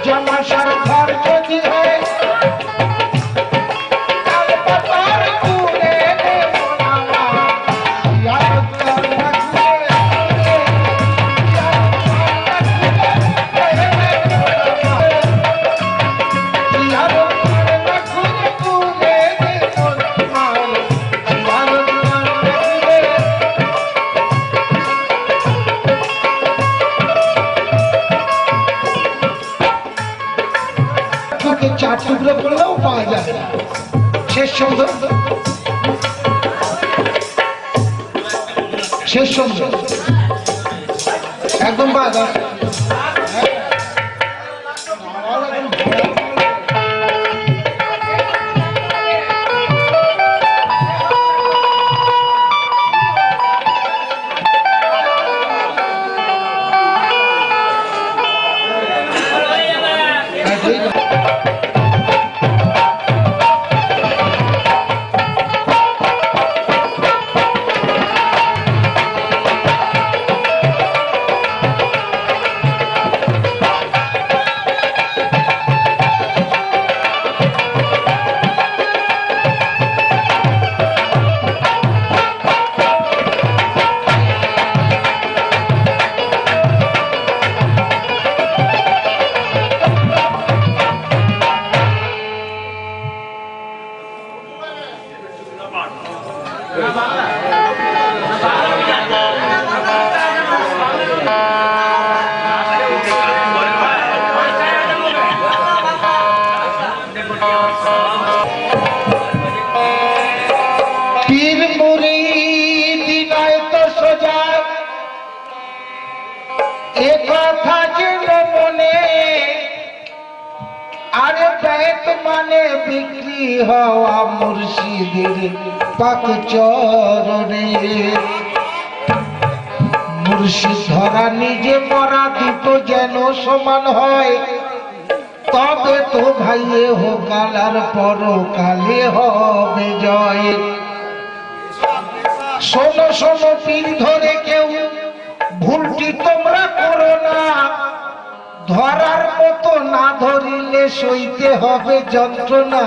জামাশার ঘর যদি হয় চার টুকরো করলেও পাওয়া যায় শেষ সুন্দর শেষ সুন্দর একদম পাওয়া যায় পীর মুরিদ নয় তো সোজা এ কথা যেন মনে আরে বেত মানে বিক্রি হওয়া মুর্শিদের পাক চরণে মুর্শিদ ধরা নিজে মরা দুটো যেন সমান হয় তবে তো ভাইয়ে হোকাল আর পরকালে হবে জয় শোনো শোনো পীর ধরে কেউ ভুলটি তোমরা করো না ধরার মতো না ধরিলে সইতে হবে যন্ত্রণা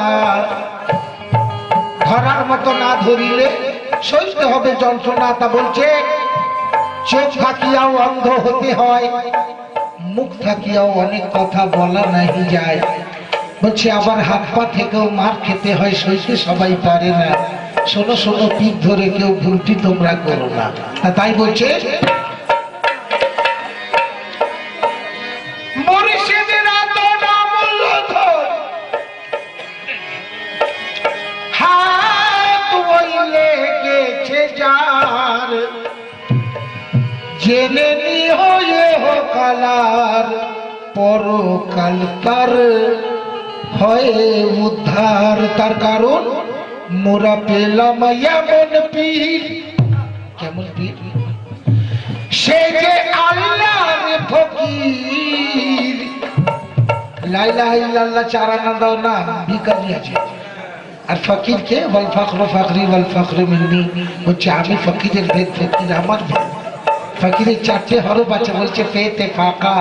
ধরার মতো না ধরিলে সইতে হবে যন্ত্রণা তা বলছে চোখ থাকিয়াও অন্ধ হতে হয় মুখ থাকিয়াও অনেক কথা বলা নাহি যায় বলছে আবার হাত পা থেকেও মার খেতে হয় সইতে সবাই পারে না শোনো শোনো পীর ধরে কেউ ভুলটি তোমরা করো না তাই বলছে জেনে নিয়ে হোকালার পরকাল তার হয় উদ্ধার তার কারণ মোরা পেলাম এমন পীর কেমন পীর সে যে আল্লাহর ফকির লা ইলাহা ইল্লাল্লাহ চারানা দাও না ভিখারি আছে আর ফকির কে ওয়াল ফখরু ফখরি ওয়াল ফখরু মিন্নি হচ্ছে আমি ফকিরের ভেদ ফকির আমার ভেদ ফকিরের চারটে হরফ আছে বলছে ফেতে ফাকা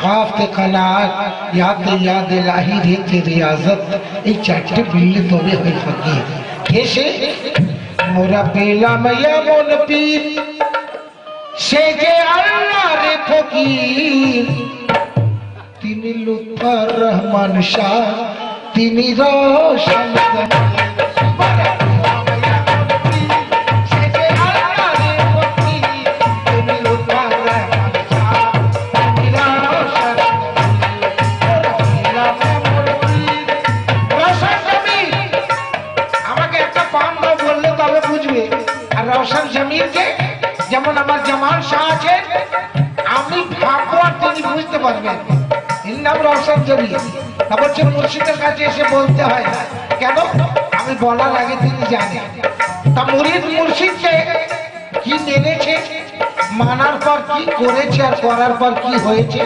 কাফ তে কানাত ইয়াতে ইয়াদ ইলাহি রেতে রিয়াজত এই চারটে মিললে তবে হয় ফকির হেসে মোরা পেলাম এমন পীর সে যে আল্লাহর ফকির তিনি লুৎফর রহমান শাহ তিনি রোশন রওশন জমিরকে যেমন আমার জামাল শাহ আছে আমি ভাববো আর তিনি বুঝতে পারবেন এর নাম রওশন জমির তারপর মুর্শিদের কাছে এসে বলতে হয় কেন আমি বলার আগে তিনি জানেন তা মুরিদ মুর্শিদকে কি মেনেছে মানার পর কি করেছে আর করার পর কি হয়েছে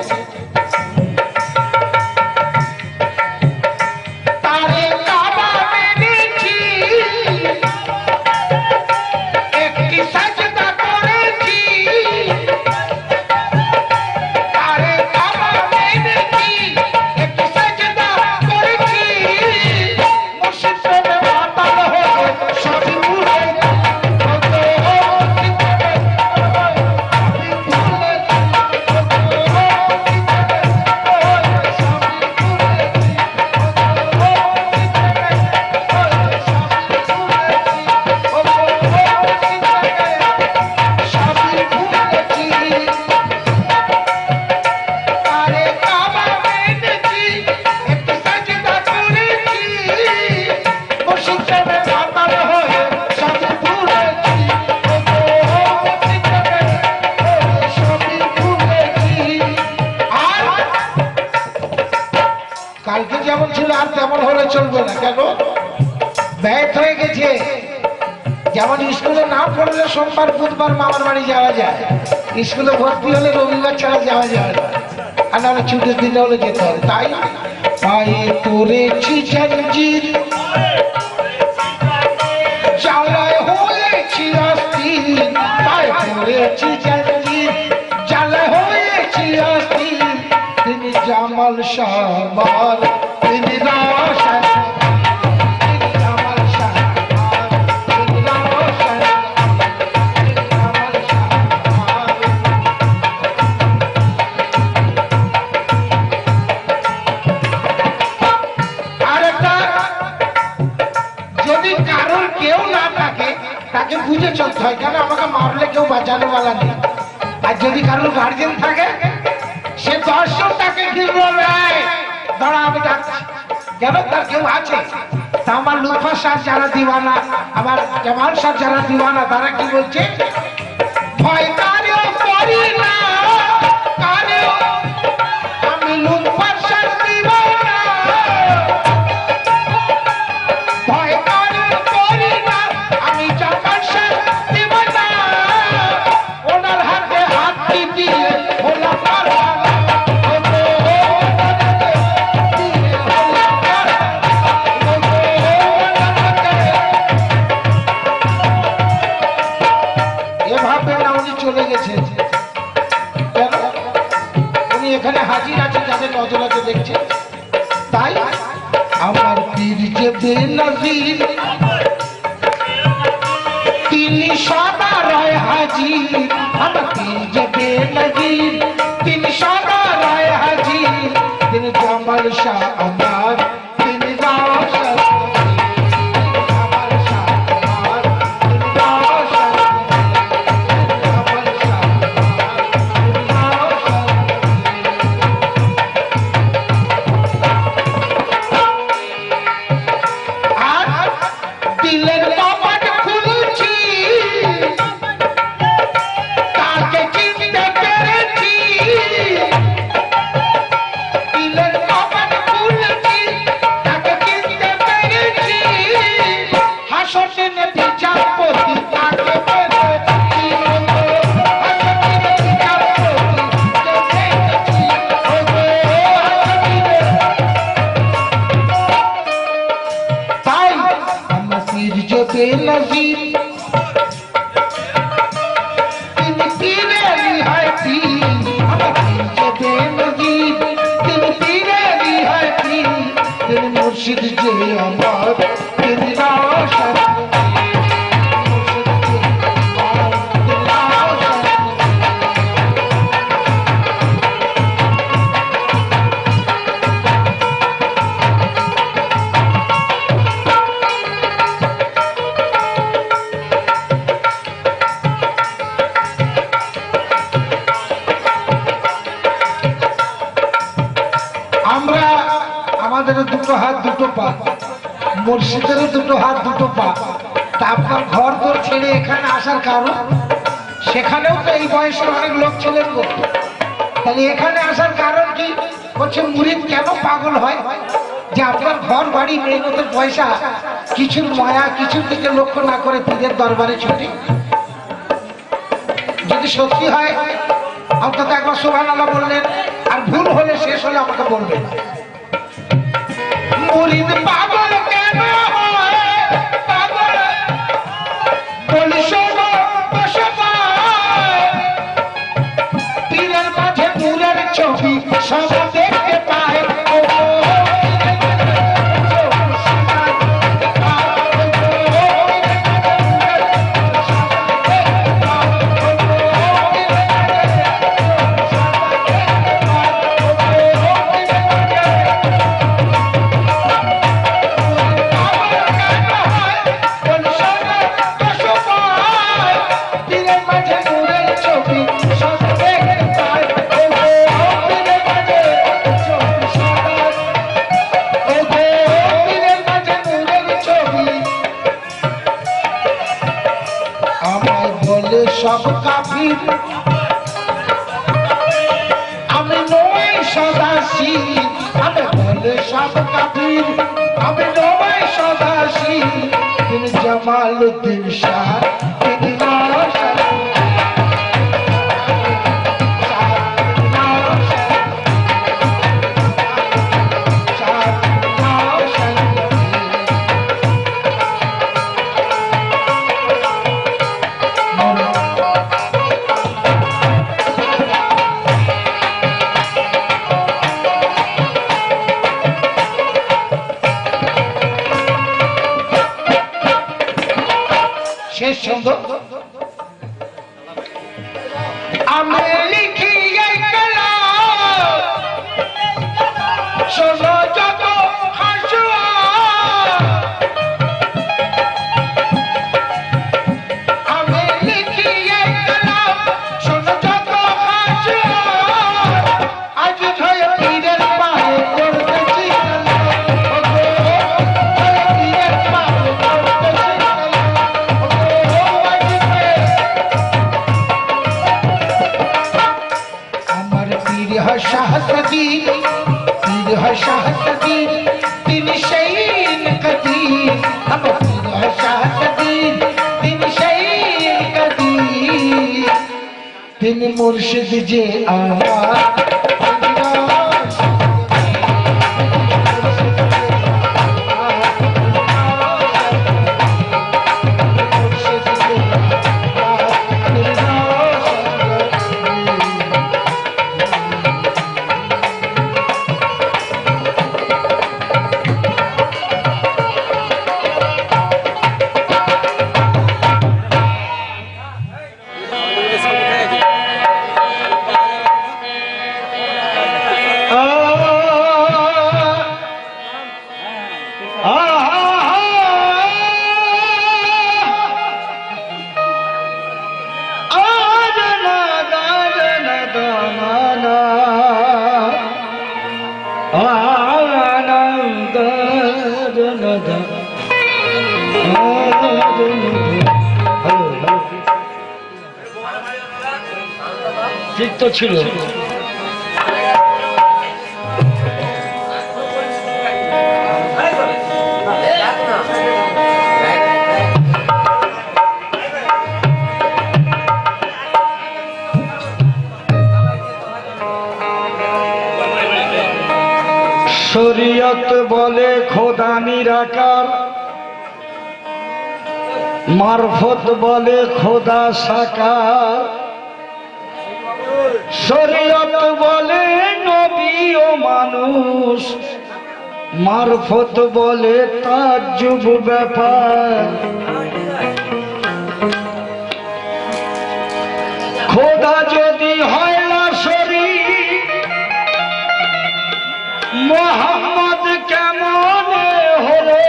কালকে যেমন ছিল আর তেমন হলে চলবে না। কেন? ব্যয় হয়ে গেছে। যেমন স্কুলে নাম পড়লে সোমবার বুধবার মামার বাড়ি যাওয়া যায়, স্কুলে ভর্তি হলে রবিবার ছাড়া যাওয়া যায় না, আর নাহলে ছুটির দিনে হলে যেতে হবে। তাই পায়ে পড়েছি জঞ্জির, জ্বালায় হয়েছি অস্থির, পায়ে পড়েছি জঞ্জির, জ্বালায় হয়েছি অস্থির। তিনি জামাল শাহবান, তিনি রওশন, তিনি জামাল শাহবান, তিনি রওশন, তিনি জামাল শাহবান। আরেকটা, যদি কারোর কেউ না থাকে তাকে বুঝে চলতে হয়, কেন আমাকে মারলে কেউ বাঁচানো वाला নেই। আর যদি কারোর গার্জেন থাকে সে দর্শক তাকে কি বলবে, দাঁড়া আমি যাচ্ছি, কেন তার কেউ আছে। তা আমার লুৎফা সাহেব যারা দিওয়ানা, আমার জামাল সাহেব যারা দিওয়ানা, তারা কি বলছে, ভয় কারেও করি না, কারেও আমি লুৎফা সাহেব দিওয়ানা, ভয় কারেও করি না, আমি জামাল সাহেব দিওয়ানা। ওনার হাতে হাত দিয়ে হলাম পারওয়ানা, এভাবে না উনি চলে গেছেন। কেন? উনি এখানে হাজির আছে, যাদের নজর আছে দেখছে। তাই আমার পীর যে বেনজির, তিনি সদা রয় হাজির। আমার পীর যে বেনজির, তিনি সদা রয় হাজির। তিনি জামাল শাহ আমার, তিনি রওশন, তিনি জামাল শাহ আমার, তিনি রওশন, তিনি জামাল শাহ আমার, তিনি রওশন। আর দিলের কপাট খুলছি, তাকে চিনতে পেরেছি। দিলের কপাট খুলছি, তাকে চিনতে পেরেছি। হাসর দিনে বিচারপতি তাকে পেরেছি। হাসর দিনে বিচারপতি তাকে পেরেছি। ওগো হাসর দিনে। তাই আমার পীর যে বেনজির, তিনি পীরেরই হয় পীর। আমার পীর যে বেনজির, তিনি পীরেরই হয় পীর। তিনি মুর্শিদ যে আমার, তিনি রওশন, মুর্শিদ যে আমার, তিনি রওশন। আমরা আমাদেরও দুটো হাত দুটো পা, মুর্শিদেরও দুটো হাত দুটো পা। তা আপনার ঘর দোর ছেড়ে এখানে আসার কারণ, সেখানেও তো এই বয়সের অনেক লোক ছিলেন গো। তাহলে এখানে আসার কারণ কি? বলছে মুরিদ কেন পাগল হয়, যে আপনার ঘর বাড়ি মেহনতের পয়সা, কিছুর মায়া কিছুর দিকে লক্ষ্য না করে পীরের দরবারে ছুটে। যদি সত্যি হয় অন্তত একবার সুবহানাল্লাহ বললেন, আর ভুল হলে শেষ হলে আমাকে বলবেন। মুরিদ পাগল কেন হয়, পাগল বলি শোনো বসে পায়, পীরের মাঝে নূরের ছবি সব দেখতে পায়। ও সব কাফির, আমি নই সদাশিব। আমি বলে সব কাফির আমি নবাই সদাশি তিনি জামালউদ্দিন শাহ তিনি রওশন শেষ ছন্দ আমি লিখি এই কালাম শোনো যত হাসুয়া আমি লিখি এই কালাম শোনো যত হাসুয়া আজ ধরে পীরের পায়ে করতেছি শাহসদি পীর শাহসদি তিনি শাইন কদির আমার পীর শাহসদি তিনি শাইন কদির তিনি মুর্শিদ যে আমার ঠিক তো ছিল শরীয়ত বলে খোদা নিরাকার মারফত বলে খোদা সাকার শরীয়ত বলে নবী ও মানুষ মারফত বলে তাজ্জুব ব্যাপার খোদা যদি হয় না শরীর মোহাম্মদ কেমন হলো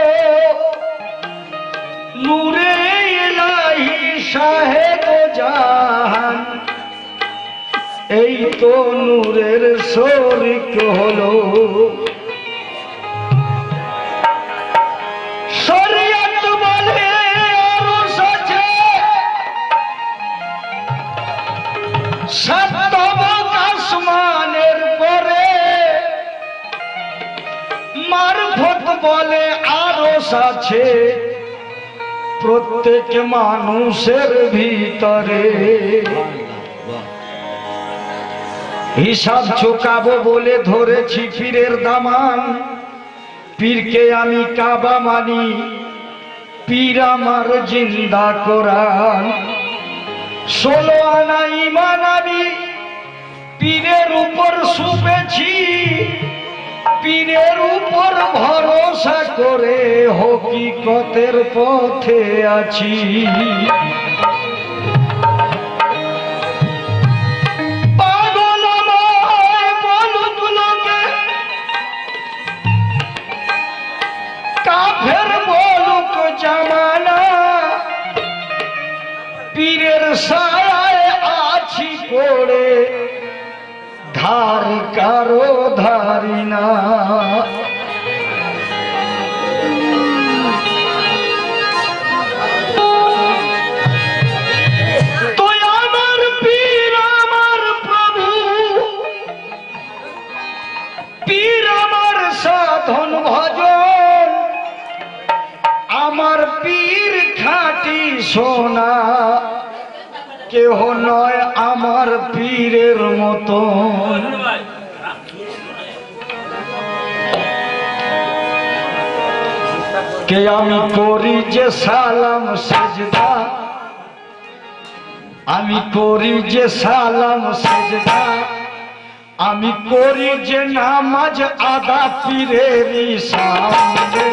নূরে ইলাহি শাহেদ জাহান এই তো নূরের শরিক হলো শরীয়ত বলে আরশ আছে সপ্তম আসমানের পরে মারফত বলে আরশ আছে প্রত্যেক মানুষের ভিতরে হিসাব চোকাবো বলে ধরেছি পীরের দামান পীরকে আমি কাবা মানি পীর আমার জিন্দা কোরআন 16 আনা ঈমান আমি পীরের উপর শুপেছি পীরের উপর ভরসা করে হকিকতের পথে আছি পীরের সায়ায় আছি পড়ে ধার কারো ধারি না তো আমার পীর আমার প্রভু পীর আমার সাধন ভজন আমার পীর খাঁটি সোনা কেহ নয় আমার পীরের মতো কে আমি করি যে সালাম সেজদা আমি করি যে সালাম সেজদা আমি করি যে নামাজ আদা পীরেরই সামনে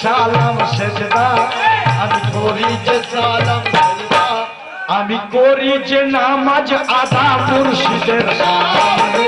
সালাম সেজদা আমি করি যে সালাম সেজদা আমি করি যে নামাজ আদা মুর্শিদের সামনে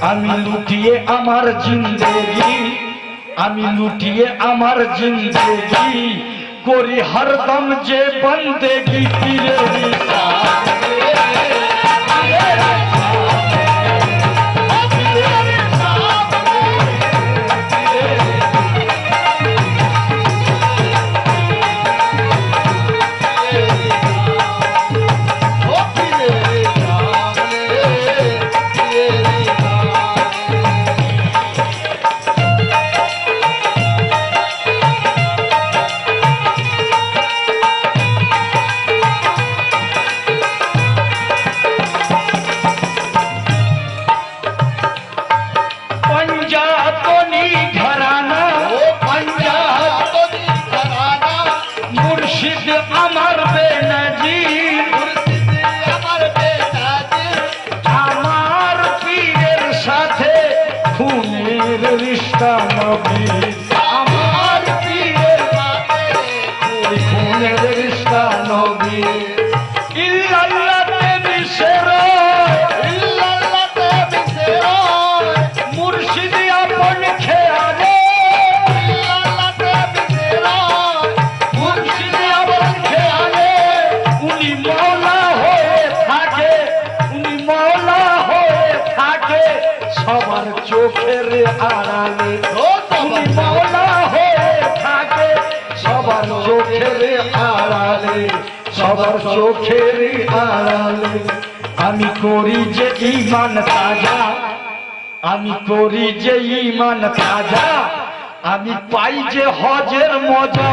আমি লুটিয়ে আমার জিন্দেগি আমি লুটিয়ে আমার জিন্দেগি করি হরদম যে বন্দেগি পীরেরি সবার চোখের আড়ালে তুমি মওলা হয়ে থাকে সবার চোখের আড়ালে সবার চোখের আড়ালে আমি করি যে ঈমান তাজা আমি করি যে ঈমান তাজা আমি পাই যে হজের মজা